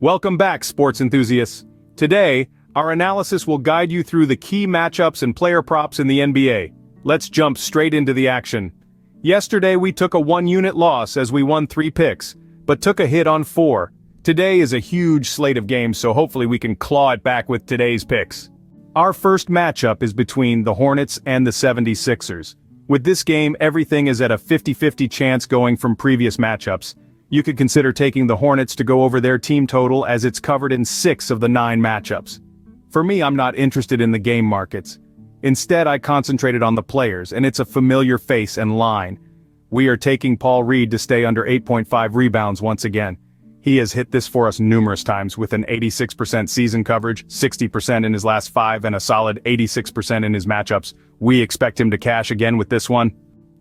Welcome back, sports enthusiasts. Today, our analysis will guide you through the key matchups and player props in the NBA. Let's jump straight into the action. Yesterday we took a one-unit loss as we won 3 picks, but took a hit on 4. Today is a huge slate of games, so hopefully we can claw it back with today's picks. Our first matchup is between the Hornets and the 76ers. With this game, everything is at a 50-50 chance going from previous matchups. You could consider taking the Hornets to go over their team total as it's covered in 6 of the 9 matchups. For me, I'm not interested in the game markets. Instead, I concentrated on the players, and it's a familiar face and line. We are taking Paul Reed to stay under 8.5 rebounds once again. He has hit this for us numerous times with an 86% season coverage, 60% in his last 5, and a solid 86% in his matchups. We expect him to cash again with this one.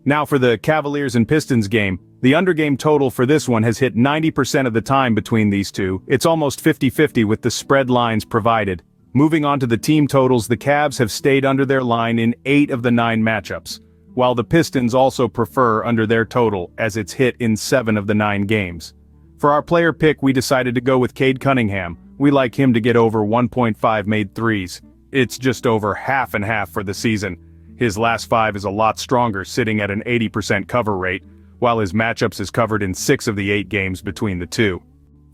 Now for the Cavaliers and Pistons game. The undergame total for this one has hit 90% of the time between these two. It's almost 50-50 with the spread lines provided. Moving on to the team totals, the Cavs have stayed under their line in 8 of the 9 matchups, while the Pistons also prefer under their total as it's hit in 7 of the 9 games. For our player pick, we decided to go with Cade Cunningham. We like him to get over 1.5 made threes. It's just over half and half for the season. His last 5 is a lot stronger, sitting at an 80% cover rate, while his matchups is covered in 6 of the 8 games between the two.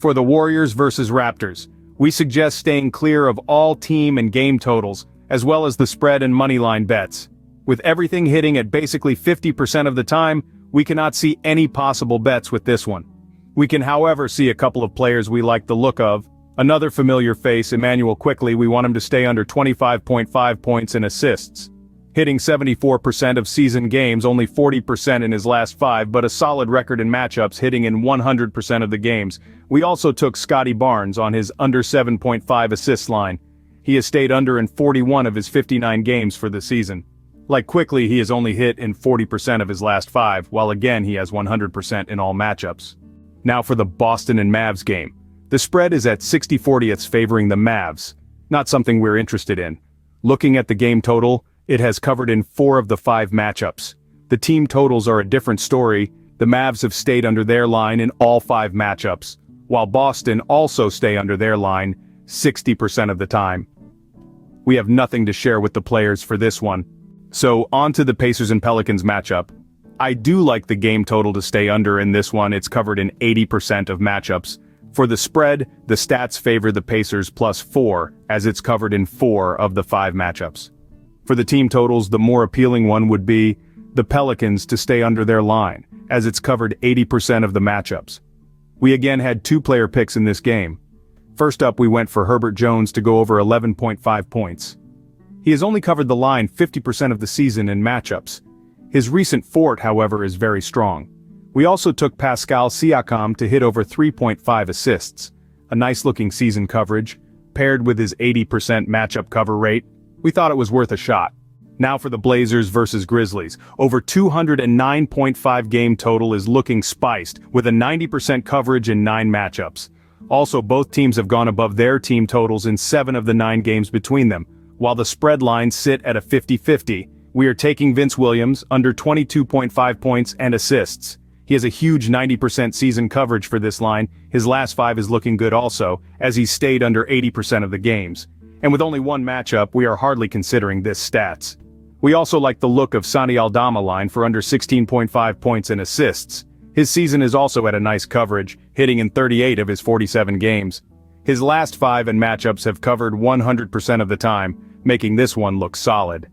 For the Warriors versus Raptors, we suggest staying clear of all team and game totals, as well as the spread and moneyline bets. With everything hitting at basically 50% of the time, we cannot see any possible bets with this one. We can however see a couple of players we like the look of. Another familiar face, Immanuel Quickley, we want him to stay under 25.5 points and assists. Hitting 74% of season games, only 40% in his last 5, but a solid record in matchups, hitting in 100% of the games. We also took Scotty Barnes on his under 7.5 assists line. He has stayed under in 41 of his 59 games for the season. Like Quickley, he has only hit in 40% of his last 5, while again he has 100% in all matchups. Now for the Boston and Mavs game. The spread is at 60-40ths favoring the Mavs. Not something we're interested in. Looking at the game total, it has covered in 4 of the 5 matchups. The team totals are a different story. The Mavs have stayed under their line in all 5 matchups, while Boston also stay under their line 60% of the time. We have nothing to share with the players for this one. So on to the Pacers and Pelicans matchup. I do like the game total to stay under in this one. It's covered in 80% of matchups. For the spread, the stats favor the Pacers +4, as it's covered in 4 of the 5 matchups. For the team totals, the more appealing one would be the Pelicans to stay under their line, as it's covered 80% of the matchups. We again had 2 player picks in this game. First up, we went for Herbert Jones to go over 11.5 points. He has only covered the line 50% of the season in matchups. His recent fort, however, is very strong. We also took Pascal Siakam to hit over 3.5 assists. A nice-looking season coverage, paired with his 80% matchup cover rate. We thought it was worth a shot. Now for the Blazers versus Grizzlies. Over 209.5 game total is looking spiced, with a 90% coverage in 9 matchups. Also, both teams have gone above their team totals in 7 of the 9 games between them, while the spread lines sit at a 50-50. We are taking Vince Williams under 22.5 points and assists. He has a huge 90% season coverage for this line. His last 5 is looking good also, as he's stayed under 80% of the games. And with only 1 matchup, we are hardly considering this stats. We also like the look of Santi Aldama line for under 16.5 points and assists. His season is also at a nice coverage, hitting in 38 of his 47 games. His last 5 and matchups have covered 100% of the time, making this one look solid.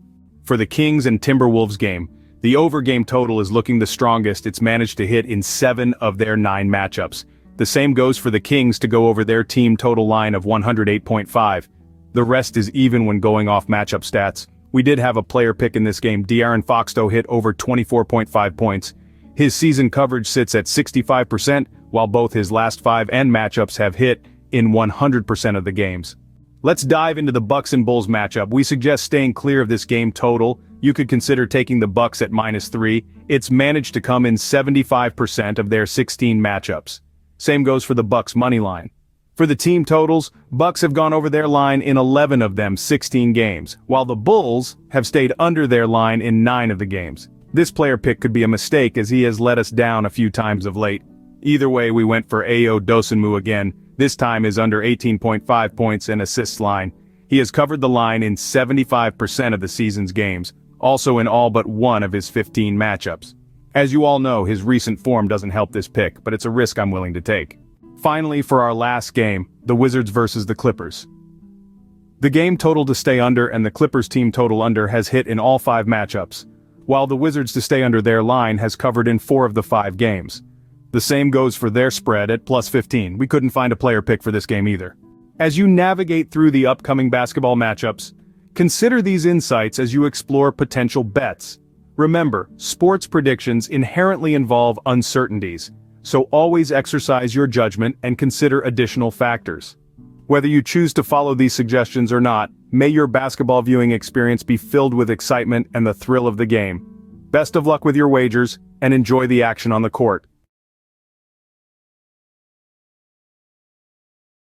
For the Kings and Timberwolves game, the over game total is looking the strongest. It's managed to hit in 7 of their 9 matchups. The same goes for the Kings to go over their team total line of 108.5. The rest is even when going off matchup stats. We did have a player pick in this game. De'Aaron Fox though hit over 24.5 points. His season coverage sits at 65%, while both his last 5 and matchups have hit in 100% of the games. Let's dive into the Bucks and Bulls matchup. We suggest staying clear of this game total. You could consider taking the Bucks at -3. It's managed to come in 75% of their 16 matchups. Same goes for the Bucks money line. For the team totals, Bucks have gone over their line in 11 of them 16 games, while the Bulls have stayed under their line in 9 of the games. This player pick could be a mistake as he has let us down a few times of late. Either way, we went for Ayo Dosunmu again, This time is under 18.5 points and assists line. He has covered the line in 75% of the season's games, also in all but one of his 15 matchups. As you all know, his recent form doesn't help this pick, but it's a risk I'm willing to take. Finally, for our last game, the Wizards versus the Clippers. The game total to stay under and the Clippers team total under has hit in all 5 matchups, while the Wizards to stay under their line has covered in 4 of the 5 games. The same goes for their spread at plus 15. We couldn't find a player pick for this game either. As you navigate through the upcoming basketball matchups, consider these insights as you explore potential bets. Remember, sports predictions inherently involve uncertainties, so always exercise your judgment and consider additional factors. Whether you choose to follow these suggestions or not, may your basketball viewing experience be filled with excitement and the thrill of the game. Best of luck with your wagers, and enjoy the action on the court.